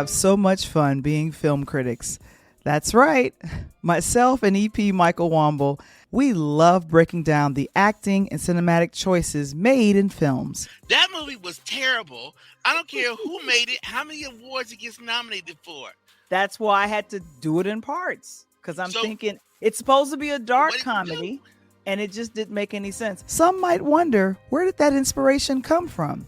have so much fun being film critics. That's right. Myself and EP Michael Wamble, we love breaking down the acting and cinematic choices made in films. That movie was terrible. I don't care who made it, how many awards it gets nominated for. That's why I had to do it in parts, because I'm thinking it's supposed to be a dark comedy, and it just didn't make any sense. Some might wonder, where did that inspiration come from?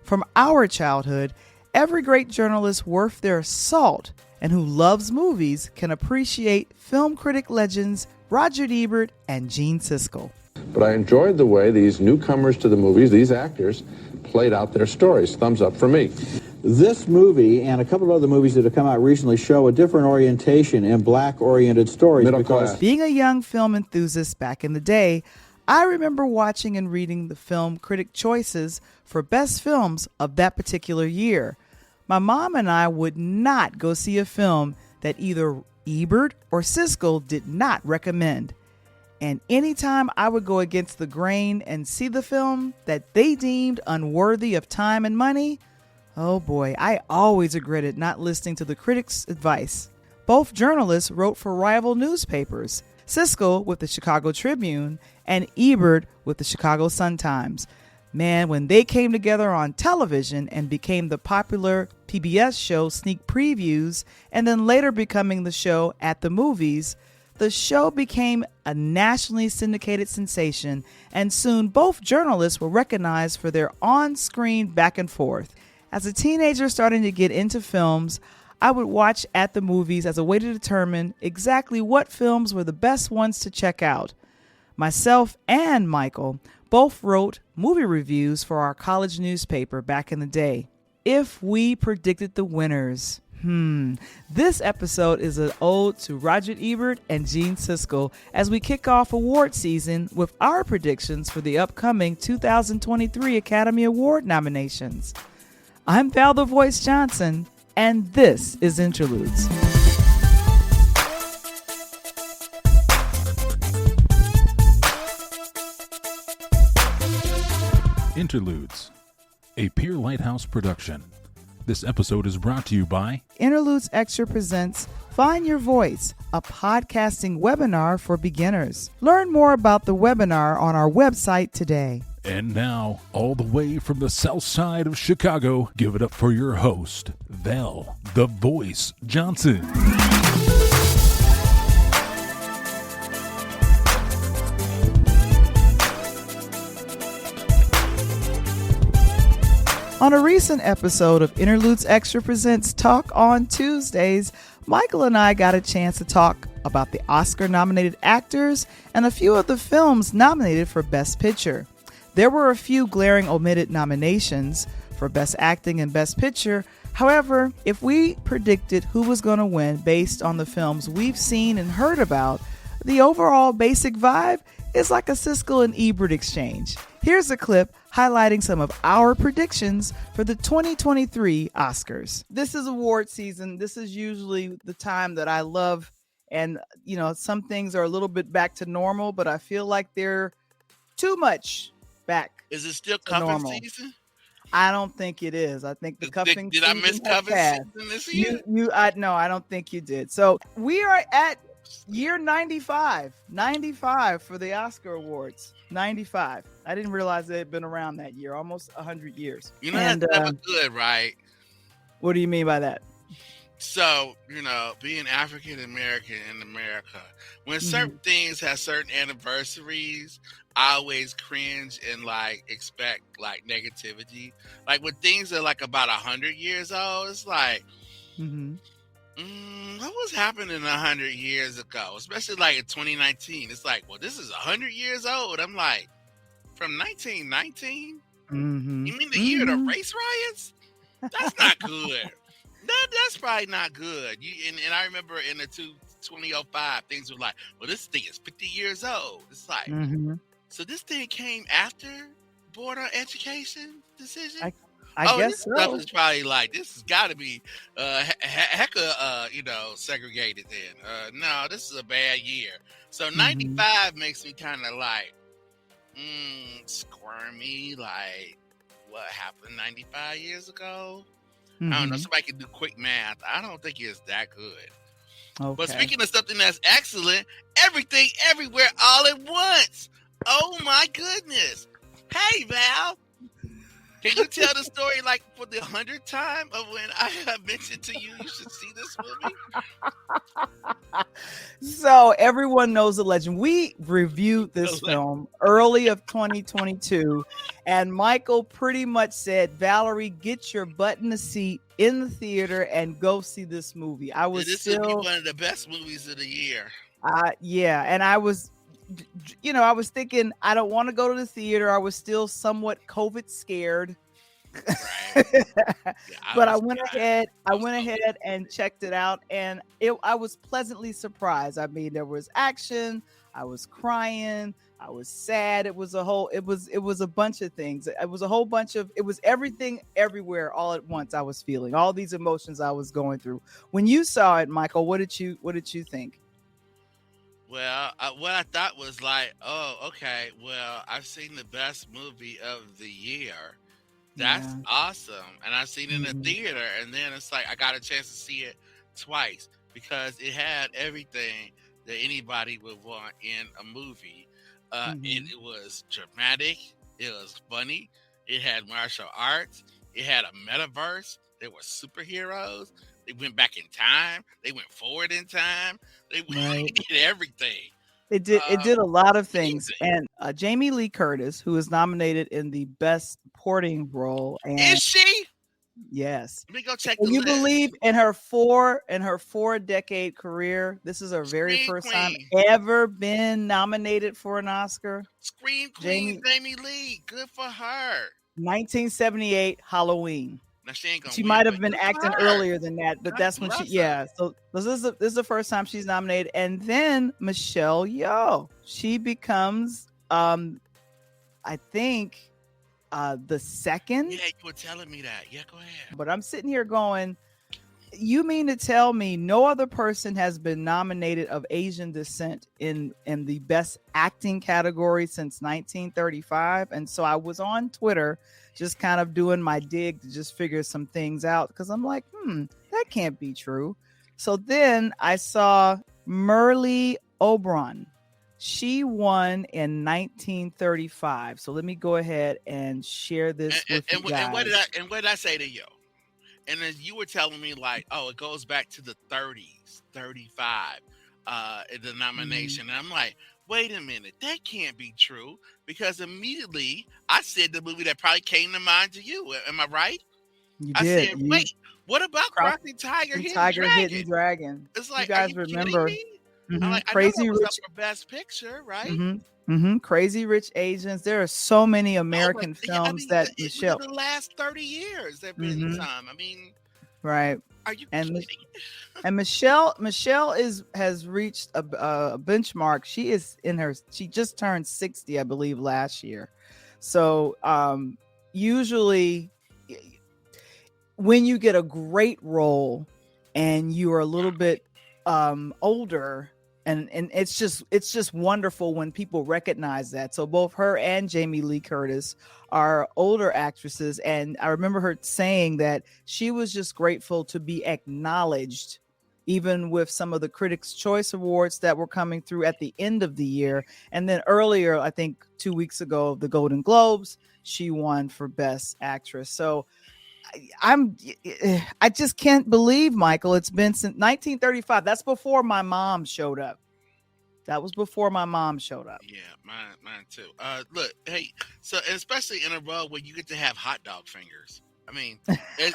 From our childhood, every great journalist worth their salt and who loves movies can appreciate film critic legends Roger Ebert and Gene Siskel. But I enjoyed the way these newcomers to the movies, these actors, played out their stories. Thumbs up for me. This movie and a couple of other movies that have come out recently show a different orientation in black-oriented stories. Middle class. Being a young film enthusiast back in the day, I remember watching and reading the film critic choices for best films of that particular year. My mom and I would not go see a film that either Ebert or Siskel did not recommend. And anytime I would go against the grain and see the film that they deemed unworthy of time and money, oh boy, I always regretted not listening to the critics' advice. Both journalists wrote for rival newspapers, Siskel with the Chicago Tribune and Ebert with the Chicago Sun-Times. Man, when they came together on television and became the popular PBS show Sneak Previews, and then later becoming the show At the Movies, the show became a nationally syndicated sensation, and soon both journalists were recognized for their on-screen back and forth. As a teenager starting to get into films, I would watch At the Movies as a way to determine exactly what films were the best ones to check out. Myself and Michael both wrote movie reviews for our college newspaper back in the day. If we predicted the winners, this episode is an ode to Roger Ebert and Gene Siskel as we kick off award season with our predictions for the upcoming 2023 Academy Award nominations. I'm Val the Voice Johnson, and this is Interludes. Interludes, a Peer Lighthouse production. This episode is brought to you by Interludes Extra presents Find Your Voice, a podcasting webinar for beginners. Learn more about the webinar on our website today. And now, all the way from the south side of Chicago, give it up for your host, Val the Voice Johnson. On a recent episode of Interludes Extra Presents Talk on Tuesdays, Michael and I got a chance to talk about the Oscar-nominated actors and a few of the films nominated for Best Picture. There were a few glaring omitted nominations for Best Acting and Best Picture. However, if we predicted who was going to win based on the films we've seen and heard about, the overall basic vibe is like a Siskel and Ebert exchange. Here's a clip highlighting some of our predictions for the 2023 Oscars. This is award season. This is usually the time that I love. And, some things are a little bit back to normal, but I feel like they're too much back. Is it still cuffing normal season? I don't think it is. I think the cuffing did I miss cuffing season this year? No, I don't think you did. So we are at year 95 for the Oscar Awards. 95. I didn't realize they had been around that year, almost 100 years. That's never good, right? What do you mean by that? So, being African American in America, when certain things have certain anniversaries, I always cringe and expect negativity. Like when things are about 100 years old, it's like, what was happening 100 years ago? Especially in 2019. It's like, well, this is 100 years old. I'm like, from 1919? You mean the year of the race riots? That's not good. That's probably not good. And I remember in the 2005, things were like, well, this thing is 50 years old. It's like, so this thing came after board on education decision? I guess this stuff is probably this has got to be segregated then. No, this is a bad year. So 95 makes me kind of squirmy, what happened 95 years ago? I don't know. Somebody can do quick math. I don't think it's that good. Okay. But speaking of something that's excellent, Everything Everywhere All at Once. Oh my goodness. Hey, Val. Can you tell the story like for the 100th time of when I have mentioned to you should see this movie? So everyone knows the legend. We reviewed this film early of 2022, and Michael pretty much said, Valerie, get your butt in the seat in the theater and go see this movie. I was This still would be one of the best movies of the year. yeah, and I was thinking I don't want to go to the theater. I was still somewhat COVID scared. Right. Yeah, But I went ahead and checked it out, and I was pleasantly surprised. I mean, there was action, I was crying, I was sad. It was a bunch of things. It was everything everywhere all at once. I was feeling all these emotions I was going through. When you saw it, Michael, what did you think? Well, what I thought was like, oh, okay, well, I've seen the best movie of the year. That's awesome. And I've seen it in the theater, and then it's like I got a chance to see it twice because it had everything that anybody would want in a movie. It was dramatic, it was funny, it had martial arts, it had a metaverse, there were superheroes, they went back in time, they went forward in time, they did everything. It did a lot of things. And Jamie Lee Curtis, who is nominated in the best supporting role, and is she? Yes. Let me go check. Can you believe in her 4-decade career, this is her very first time ever been nominated for an Oscar? Scream Queen Jamie Lee, good for her. 1978 Halloween. Now she ain't gonna. She might have been acting earlier than that, but that's when she. Yeah. So this is the first time she's nominated, and then Michelle Yeoh. She becomes, I think, the second. Yeah, you were telling me that. Yeah, go ahead. But I'm sitting here going, you mean to tell me no other person has been nominated of Asian descent in the best acting category since 1935? And so I was on Twitter just kind of doing my dig to just figure some things out, because I'm like, that can't be true. So then I saw Merle Oberon. She won in 1935. So let me go ahead and share this with you guys. And what did I say to you? And then you were telling me like, oh, it goes back to the 30s, 35, the nomination. And I'm like, wait a minute, that can't be true, because immediately I said the movie that probably came to mind to you. Am I right? I said, wait, what about Crossing Tiger, Hidden Dragon? It's like, you guys remember? I'm like, Crazy I know that was Rich up for Best Picture, right? Crazy Rich Asians. There are so many American films that Michelle. The last 30 years there've been some. I mean, right. Are you kidding? And Michelle has reached a benchmark. She just turned 60, I believe, last year. So usually when you get a great role and you are a little bit older, and it's just wonderful when people recognize that. So both her and Jamie Lee Curtis are older actresses, and I remember her saying that she was just grateful to be acknowledged, even with some of the Critics' Choice Awards that were coming through at the end of the year. And then earlier, I think 2 weeks ago, the Golden Globes, she won for Best Actress. So I just can't believe, Michael, it's been since 1935. That's before my mom showed up. That was before my mom showed up. Yeah, mine too. Look, hey, so especially in a role where you get to have hot dog fingers. I mean, that's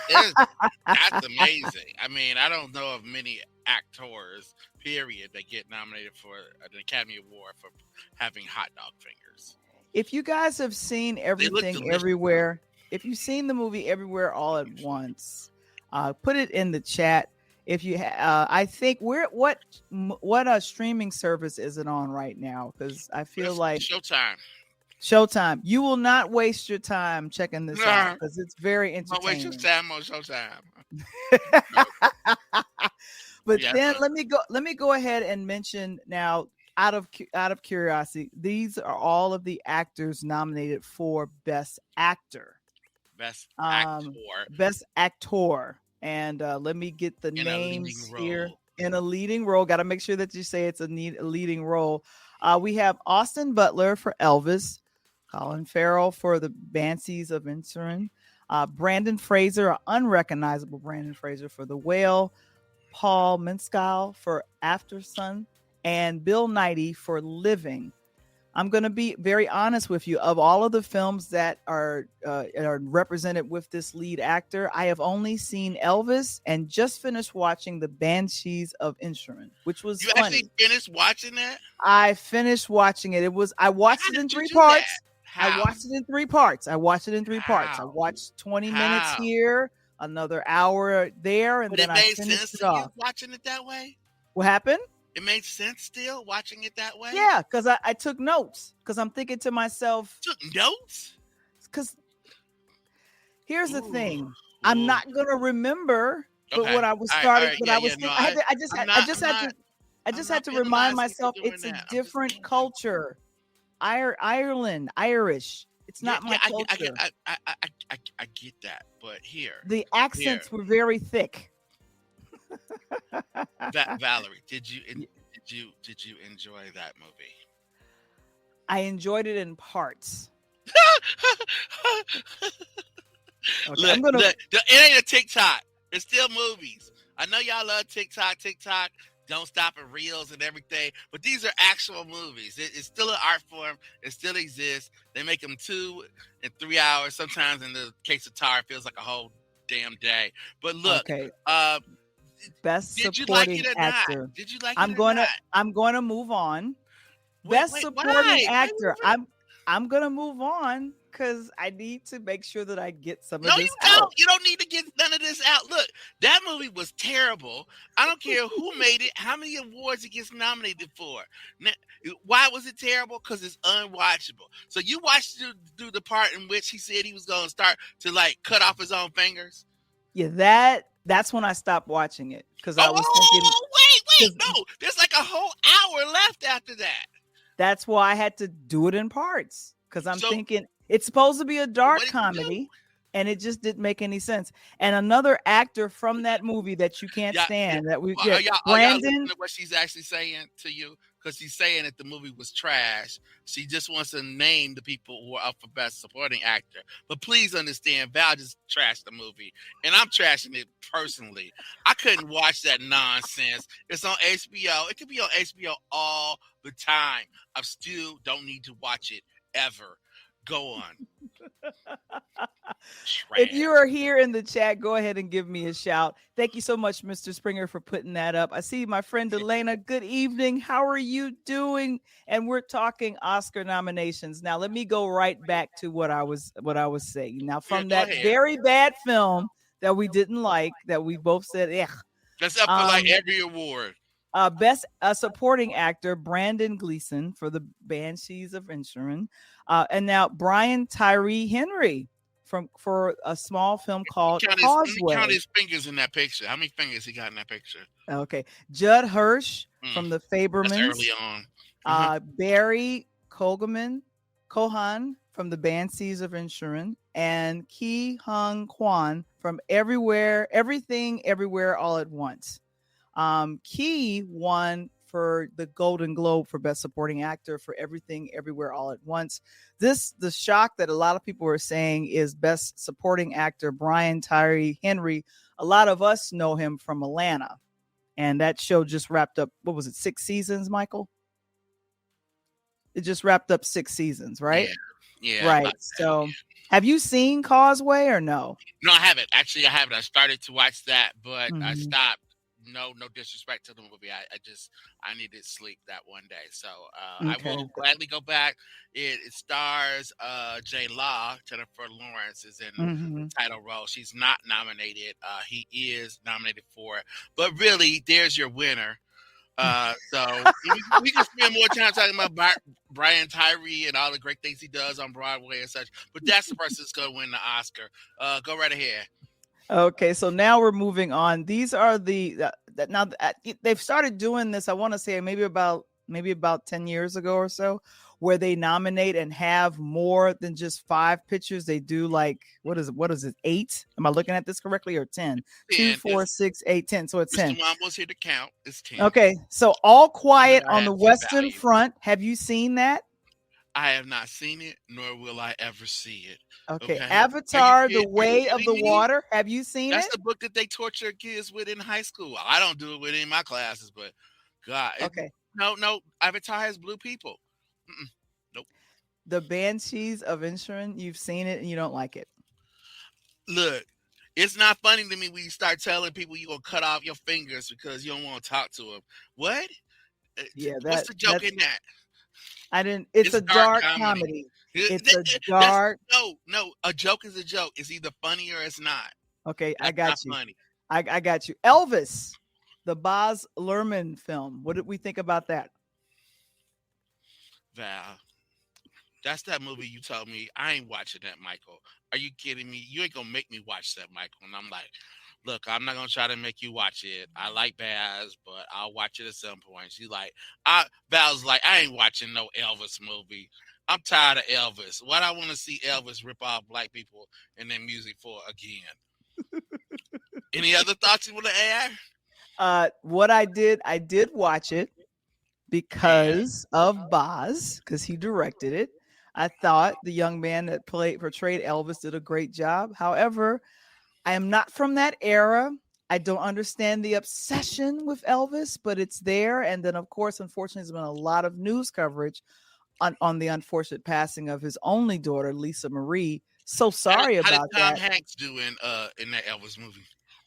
amazing. I mean, I don't know of many actors, period, that get nominated for an Academy Award for having hot dog fingers. If you guys have seen Everything Everywhere, if you've seen the movie Everywhere All at Once, put it in the chat. If you, I think what streaming service is it on right now? Because I feel like Showtime. You will not waste your time checking this out, because it's very entertaining. Don't waste your time on Showtime. But then let me go ahead and mention now, out of curiosity, these are all of the actors nominated for Best Actor. Best Um, actor Best Actor. And let me get the in a leading names here. role. In a leading role. Got to make sure that you say it's a leading role. We have Austin Butler for Elvis, Colin Farrell for the Banshees of Inisherin, Brandon Fraser, unrecognizable Brandon Fraser for The Whale, Paul Mescal for After Sun, and Bill Nighy for Living. I'm going to be very honest with you. Of all of the films that are represented with this lead actor, I have only seen Elvis and just finished watching The Banshees of Inisherin, which was You funny. actually finished watching that? I finished watching it. I watched it in 3 parts. I watched it in 3 parts. I watched 20 minutes here, another hour there, and But then it I made finished sense it to you off. watching it that way? What happened? It made sense still watching it that way? Yeah, because I took notes because I'm thinking to myself. Took notes? Because here's the thing. I'm not going to remember, but what I was starting, but I was thinking, I just had to remind myself it's a different culture. Ireland, Irish. It's not my culture. I get that, but here the accents were very thick. Valerie, did you enjoy that movie? I enjoyed it in parts. Okay, look, it ain't a TikTok. It's still movies. I know y'all love TikTok. Don't stop at reels and everything, but these are actual movies. It's still an art form. It still exists. They make them 2 and 3 hours. Sometimes, in the case of Tar, it feels like a whole damn day. But look, Best did supporting you like it or actor. Not? Did you like I'm it or going not? I'm going to move on. Best supporting why? actor. I'm going to move on because I need to make sure that I get some of this No, you out. don't. You don't need to get none of this out. Look, that movie was terrible. I don't care who made it, how many awards it gets nominated for. Now, why was it terrible? Because it's unwatchable. So you watched through the part in which he said he was going to start to like cut off his own fingers? Yeah, that's when I stopped watching it because I was thinking. Wait, no, there's like a whole hour left after that. That's why I had to do it in parts because I'm thinking it's supposed to be a dark comedy, and it just didn't make any sense. And another actor from that movie that you can't stand that we Brandon. Are y'all listening to what she's actually saying to you? Because she's saying that the movie was trash. She just wants to name the people who are up for best supporting actor. But please understand, Val just trashed the movie, and I'm trashing it personally. I couldn't watch that nonsense. It's on HBO. It could be on HBO all the time. I still don't need to watch it ever. Go on. If you are here in the chat, go ahead and give me a shout. Thank you so much, Mr. Springer, for putting that up. I see my friend Elena. Good evening. How are you doing? And we're talking Oscar nominations. Now, let me go right back to what I was saying. Now, from that very bad film that we didn't like, that we both said, that's up for like every award. Best supporting actor, Brandon Gleeson for the Banshees of Inisherin. And now Brian Tyree Henry for a small film called Causeway. Count his fingers in that picture. How many fingers he got in that picture? Okay. Judd Hirsch from the Fabermans. That's early on. Barry Kohan from the Banshees of Inisherin, and Ki Hung Kwan from Everything Everywhere All at Once. Key won for the Golden Globe for Best Supporting Actor for Everything Everywhere All at Once. The shock that a lot of people are saying is Best Supporting Actor Brian Tyree Henry. A lot of us know him from Atlanta, and that show just wrapped up. What was it? 6 seasons, Michael? It just wrapped up 6 seasons, right? Yeah. Right. So, have you seen Causeway or no? No, I haven't. Actually, I haven't. I started to watch that, but I stopped. No disrespect to the movie. I needed sleep that one day. So I will gladly go back. It stars J Law. Jennifer Lawrence is in the title role. She's not nominated. He is nominated for it. But really, there's your winner. So we can spend more time talking about Brian Tyree and all the great things he does on Broadway and such. But that's the person that's going to win the Oscar. Go right ahead. Okay, so now we're moving on. These are now they've started doing this. I want to say maybe about maybe about 10 years ago or so, where they nominate and have more than just 5 pictures. They do like, what is it, 8? Am I looking at this correctly, or 10? 2, 10. 4, 6, 8, 10. So it's 10. Mr. Womble's here to count. It's 10. Okay, so All Quiet I on the have 10 Western values. Front. Have you seen that? I have not seen it, nor will I ever see it. Okay. Okay. Avatar, The Are you Way of the kidding me? Water. Have you seen That's it? the book that they torture kids with in high school. I don't do it with any of my classes, but God, Okay. no. Avatar has blue people. Nope. The Banshees of Inisherin. You've seen it and you don't like it. Look, it's not funny to me when you start telling people you're gonna cut off your fingers because you don't want to talk to them. What? Yeah, What's the joke in that? I didn't. It's a dark comedy. It's a dark. No. A joke is a joke. It's either funny or it's not. Okay, That's I got not you. funny. I got you. Elvis, the Baz Luhrmann film. What did we think about that? Val, that's that movie you told me I ain't watching that, Michael. Are you kidding me? You ain't gonna make me watch that, Michael. And I'm like, look, I'm not gonna try to make you watch it. I like Baz, but I'll watch it at some point. She's like, Val's like, I ain't watching no Elvis movie. I'm tired of Elvis. What I want to see Elvis rip off black people and their music for again. Any other thoughts you want to add? What I did watch it because of Baz, because he directed it. I thought the young man that portrayed Elvis did a great job. However, I am not from that era. I don't understand the obsession with Elvis, but it's there. And then, of course, unfortunately, there's been a lot of news coverage on the unfortunate passing of his only daughter, Lisa Marie. So sorry about How did Tom that. Hanks do in that Elvis movie?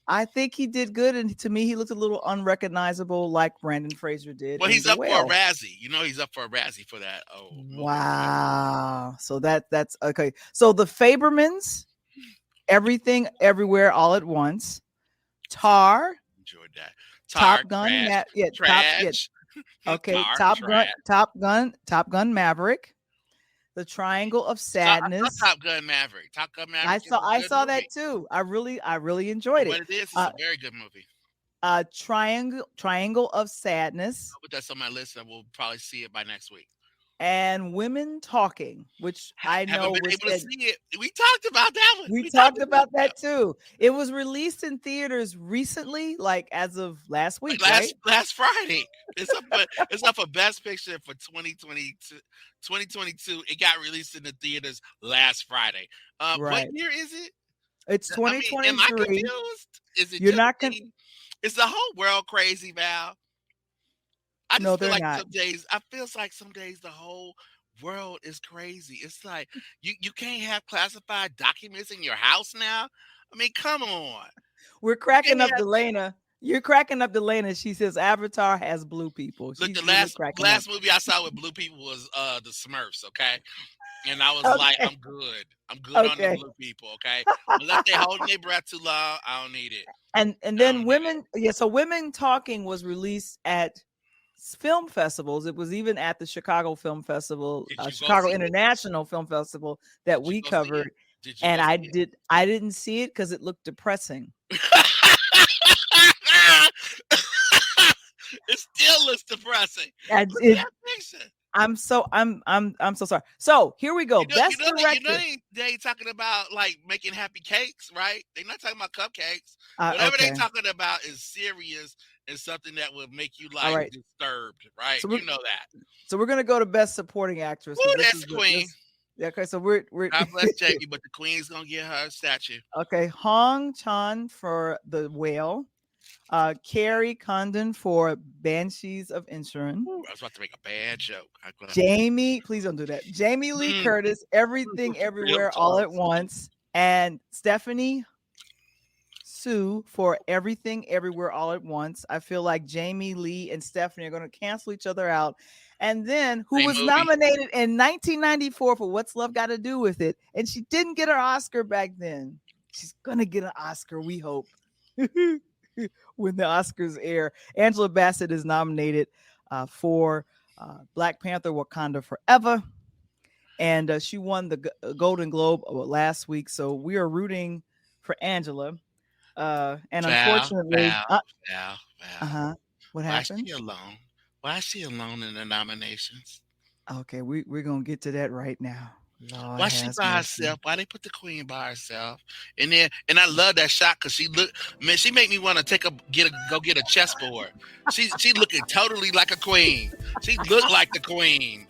I think he did good, and to me, he looked a little unrecognizable, like Brandon Fraser did. Well, he's up for a Razzie. You know, he's up for a Razzie for that. Oh, wow! So that's okay. So the Fabermans, Everything, Everywhere, All at Once, Tar, enjoyed that. Top Gun, trash. Okay, Top Gun Maverick, The Triangle of Sadness. Top Gun Maverick. I saw that too. I really enjoyed it. What it is, it's a very good movie. Triangle of Sadness. I'll put that on my list, and we'll probably see it by next week. And Women Talking, which I know haven't been able to see it. We talked about that one. We talked about that too. It was released in theaters recently, like as of last week, last Friday. It's up for Best Picture for 2022. It got released in the theaters last Friday. What year is it? It's 2023. Am I confused? Is it? You're not Is the whole world crazy, Val? I just feel like I feel like some days the whole world is crazy. It's like you can't have classified documents in your house now. I mean, come on. We're cracking up Delana. You're cracking up Delana. She says Avatar has blue people. Look, the last movie I saw with blue people was the Smurfs, okay? And I was like, I'm good. I'm good on the blue people, okay? Unless they're holding their breath too long, I don't need it. And then so Women Talking was released at film festivals. It was even at the Chicago Film Festival, Chicago International Film Festival that we covered. And I didn't see it because it looked depressing. It still looks depressing. I'm so sorry. So here we go. Best director. They ain't talking about like making happy cakes, right? They're not talking about cupcakes. Whatever they're talking about is serious and something that would make you disturbed, right? So you know that. So we're gonna go to Best Supporting Actress. Ooh, that's Queen. Okay, so we're God bless Jamie, but the Queen's gonna get her statue. Okay, Hong Chan for The Whale. Carrie Condon for Banshees of Inisherin. I was about to make a bad joke. Jamie, please don't do that. Jamie Lee Curtis, Everything, Everywhere, All at Once. And Stephanie Sue for Everything, Everywhere, All at Once. I feel like Jamie Lee and Stephanie are going to cancel each other out. And then who was nominated in 1994 for What's Love Got to Do with It? And she didn't get her Oscar back then. She's going to get an Oscar, we hope. When the Oscars air. Angela Bassett is nominated for Black Panther Wakanda Forever. And she won the Golden Globe last week. So we are rooting for Angela. And unfortunately... Val. What happened? Leave me alone. Why is she alone in the nominations? Okay, we're gonna get to that right now. Lord Why she has by mercy. herself? Why they put the queen by herself? And I love that shot because she made me want to go get a chessboard. She looking totally like a queen. She looked like the queen.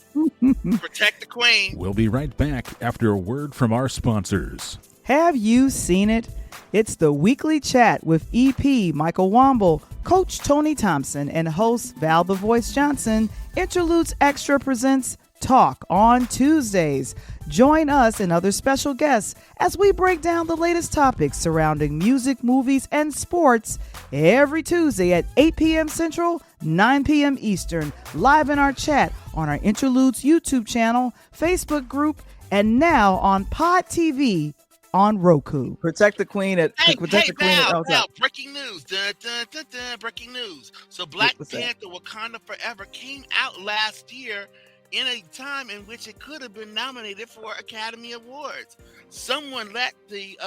Protect the queen. We'll be right back after a word from our sponsors. Have you seen it? It's the weekly chat with EP Michael Wamble, Coach Tony Thompson, and host Val the Voice Johnson. Interludes Extra presents Talk on Tuesdays. Join us and other special guests as we break down the latest topics surrounding music, movies, and sports every Tuesday at 8 p.m. Central, 9 p.m. Eastern, live in our chat on our Interludes YouTube channel, Facebook group, and now on Pod TV on Roku. Protect the Queen at Val, breaking news. Dun, dun, dun, dun, breaking news. So Black Panther Wakanda Forever came out last year in a time in which it could have been nominated for Academy Awards. Someone let the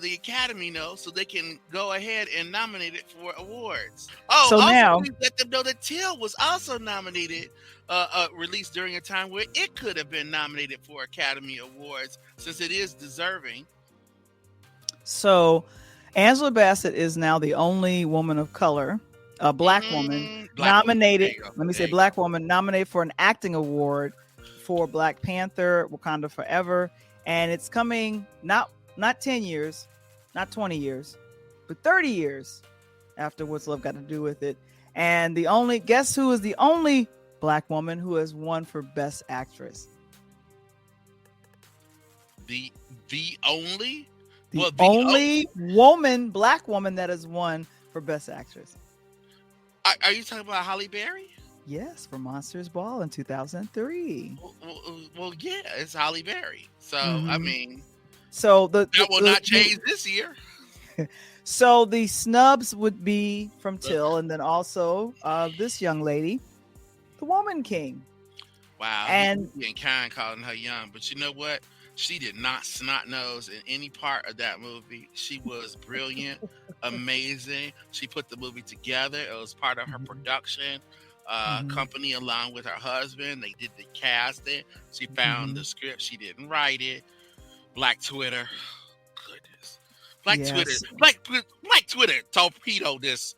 Academy know so they can go ahead and nominate it for awards. Oh, so also now let them know that Till was also nominated, released during a time where it could have been nominated for Academy Awards since it is deserving. So Angela Bassett is now the only woman of color, a black woman nominated. Black woman nominated for an acting award for Black Panther Wakanda Forever, and it's coming not 10 years, not 20 years, but 30 years after What's Love Got to Do with It. And guess who is the only black woman who has won for Best Actress? The only black woman that has won for Best Actress. Are you talking about Halle Berry? Yes, for Monsters Ball in 2003. Well, yeah, it's Halle Berry. So, I mean, that will not change this year. So the snubs would be from Till, and then also this young lady, the Woman King. Wow, and being kind calling her young, but you know what? She did not snot nose in any part of that movie. She was brilliant, amazing. She put the movie together. It was part of her production company along with her husband. They did the casting. She found the script. She didn't write it. Black Twitter. Goodness. Black Twitter torpedo this.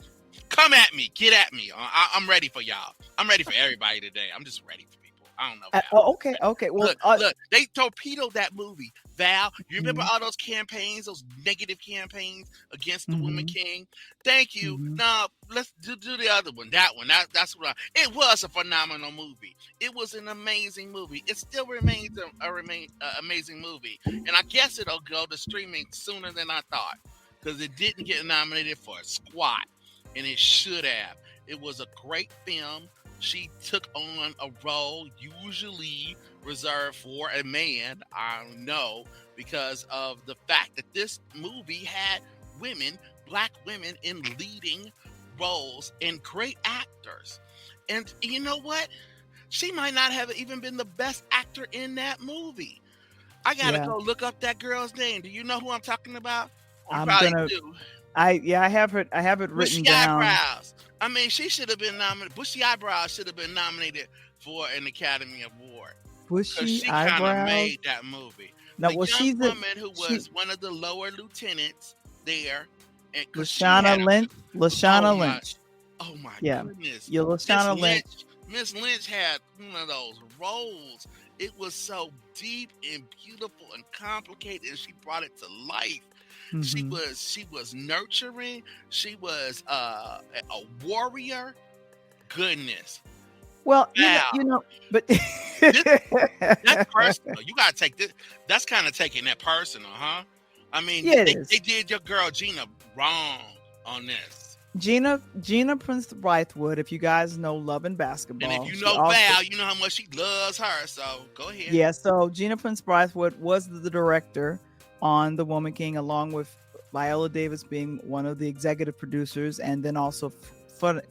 Come at me. Get at me. I'm ready for y'all. I'm ready for everybody today. I'm just ready for people. I don't know. Okay. Well, look, they torpedoed that movie. Val, you remember all those campaigns, those negative campaigns against the Woman King? Thank you. Now, let's do the other one. That's what it was a phenomenal movie. It was an amazing movie. It still remains amazing movie. And I guess it'll go to streaming sooner than I thought because it didn't get nominated for a squat, and it should have. It was a great film. She took on a role usually reserved for a man, I know, because of the fact that this movie had black women in leading roles and great actors. And you know what? She might not have even been the best actor in that movie. I gotta go look up that girl's name. Do you know who I'm talking about? You probably do. I have it written down. Eyebrows. I mean, she should have been nominated. Bushy Eyebrows should have been nominated for an Academy Award. Bushy she Eyebrows. She kind of made that movie. No, young woman who was one of the lower lieutenants there. Lashana Lynch. Oh my goodness. Lashana Lynch. Miss Lynch had one of those roles. It was so deep and beautiful and complicated, and she brought it to life. She was nurturing. She was a warrior. Goodness. Well, you know, but that's personal. You gotta take this. That's kind of taking that personal, huh? I mean, they did your girl Gina wrong on this. Gina Prince Bythewood, if you guys know Love and Basketball. And if you know Val, you know how much she loves her. So go ahead. Yeah, so Gina Prince Bythewood was the director on The Woman King, along with Viola Davis being one of the executive producers, and then also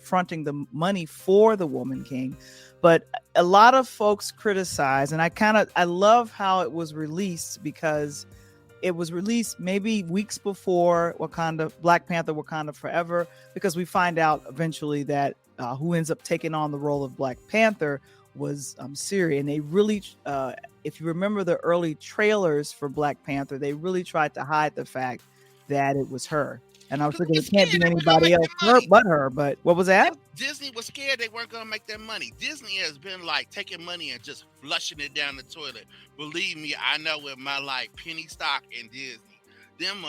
fronting the money for The Woman King. But a lot of folks criticize, and I love how it was released, because it was released maybe weeks before Black Panther Wakanda Forever, because we find out eventually that who ends up taking on the role of Black Panther, was Siri. And they really, if you remember the early trailers for Black Panther, they really tried to hide the fact that it was her. And I was thinking it can't be anybody else but her. But what was that? Disney was scared they weren't going to make their money. Disney has been like taking money and just flushing it down the toilet. Believe me, I know with my like penny stock in Disney, them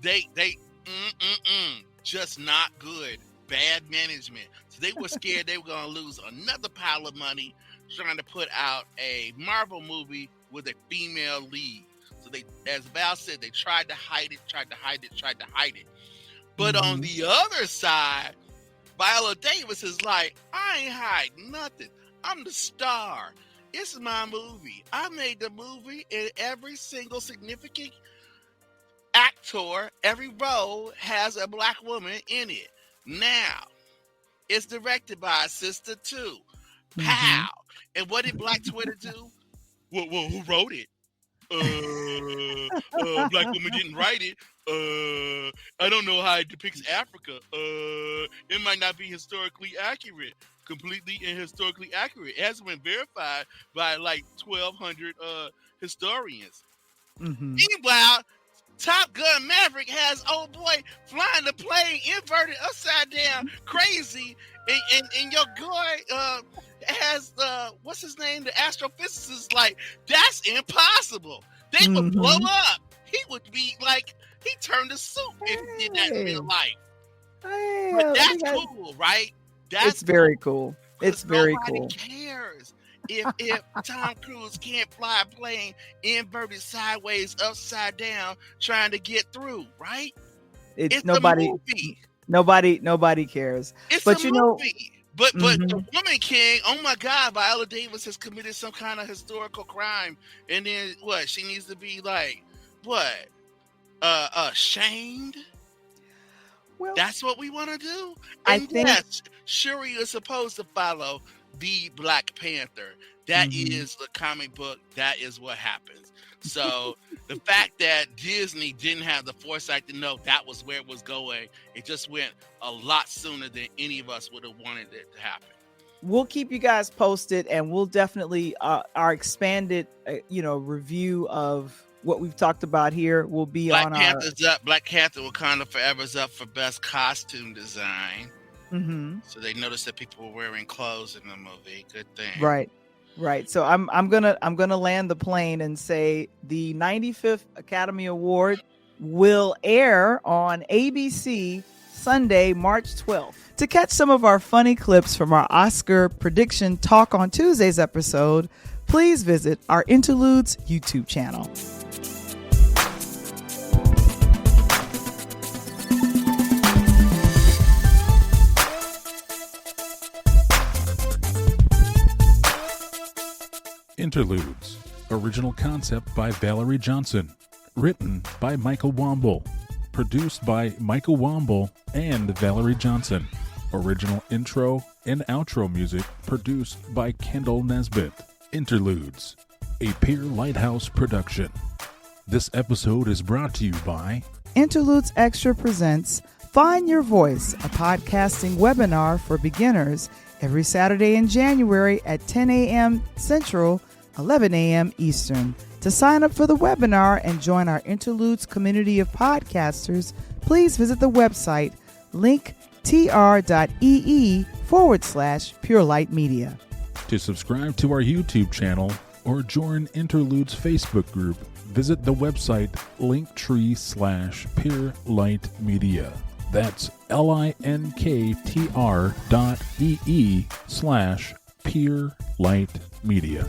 they just not good. Bad management. So they were scared they were going to lose another pile of money trying to put out a Marvel movie with a female lead. So they, as Val said, they tried to hide it. But on the other side, Viola Davis is like, I ain't hiding nothing. I'm the star. It's my movie. I made the movie, and every single significant actor, every role has a Black woman in it. Now, it's directed by a sister too. Pow! And what did Black Twitter do? Well, who wrote it? Black woman didn't write it. I don't know how it depicts Africa. It might not be historically accurate. Completely and historically accurate. It hasn't been verified by like 1,200 historians. Meanwhile, Top Gun Maverick has old boy flying the plane inverted upside down, crazy, and your boy has what's his name, the astrophysicist, like, that's impossible. They would blow up. He would be like, he turned to soup if he did that in real life. But that's cool, right? It's very cool. It's very cool. Nobody cares if Tom Cruise can't fly a plane inverted sideways, upside down, trying to get through, right? It's nobody. Nobody cares. It's but a you movie. But the Woman King, oh my God, Viola Davis has committed some kind of historical crime, and then what? She needs to be like what? Shamed. Well, that's what we want to do. And I think yes, Shuri is supposed to follow the Black Panther. That is the comic book. That is what happens. So the fact that Disney didn't have the foresight to know that was where it was going, it just went a lot sooner than any of us would have wanted it to happen. We'll keep you guys posted, and we'll definitely our expanded, review of what we've talked about here will be Black on Panther's up. Black Panther Wakanda Forever's up for best costume design. So they noticed that people were wearing clothes in the movie. Good thing. Right. So I'm gonna land the plane and say the 95th Academy Award will air on ABC Sunday, March 12th. To catch some of our funny clips from our Oscar prediction talk on Tuesday's episode, please visit our Interludes YouTube channel. Interludes. Original concept by Valerie Johnson. Written by Michael Wamble. Produced by Michael Wamble and Valerie Johnson. Original intro and outro music produced by Kendall Nesbitt. Interludes. A Peer Lighthouse production. This episode is brought to you by Interludes Extra presents Find Your Voice, a podcasting webinar for beginners every Saturday in January at 10 a.m. Central, 11 a.m. Eastern. To sign up for the webinar and join our Interludes community of podcasters, please visit the website linktr.ee/Pure Light Media. To subscribe to our YouTube channel or join Interludes Facebook group, visit the website linktree/Pure Light Media. That's linktr.ee/Pure Light Media.